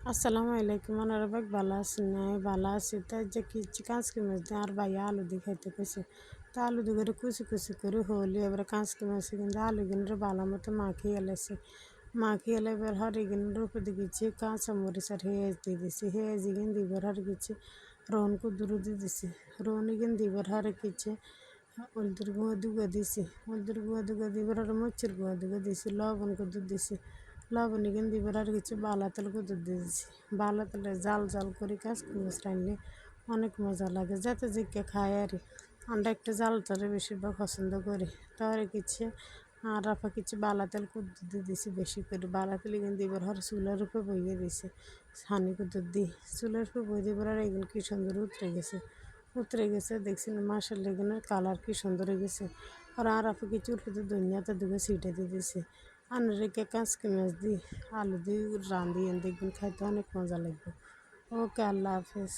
আসসালামু আলাইকুম অনারবাগ ভালো আছেন না আমি ভালো আছি তাই যে কিছু কাঁচকি মাছ দিয়ে আর ভাইয়া আলু দিয়ে খাইতে কইছে তা আলু দিয়ে করে কুচি কুচি করে হলি এবার কাঁচকি মাছে কিন্তু আলু কিনে ভালো মতো মাখিয়ে এলাইছে মাখিয়ে এলে এবার হরি কিনে উপরে দিয়ে গেছি কাঁচামরিচ আর হেঁজ দিয়ে দিছি হেঁজ কিনে দিবার হরে গেছি রোহন কুদুরু দিয়ে দিছি রোহন কিনে দিবার হরে গেছে হলদির গুঁড়ো দুগো দিছি হলদির গুঁড়ো দুগো দিবার হরে মরিচের গুঁড়ো দুগো দিছি লবণ কুদুর দিছি লবণ এখানে দিবার আর কিছু বালা তেল কুদুর দিয়ে দিছি বালা তেলে জাল জাল করে কাঁচকি মাছ রান্না অনেক মজা লাগে যাতে জিকে খায় আর আমরা একটু জাল তরে বেশিরভাগ পছন্দ করি তাহলে কিছু আর আপা কিছু বালা তেল কুদুর দিয়ে দিছি বেশি করে বালা তেল এখানে দিবার হর চুলার উপরে বইয়ে দিছে ছানি কুদুর দিই চুলার উপরে বই দিবার আর এখানে কি সুন্দর উতরে গেছে দেখছি না মাসাল্লাহ এখানে কালার কি সুন্দর হয়ে গেছে আর আপা কিছু উপরে দুনিয়াতে দুটো ছিটে দিয়ে দিছে রেখে কাঁচকি মাছ দিই আলু দিয়ে রাঁধি দেখবেন খাইতে অনেক মজা লাগবে। ওকে, আল্লাহ হাফেজ।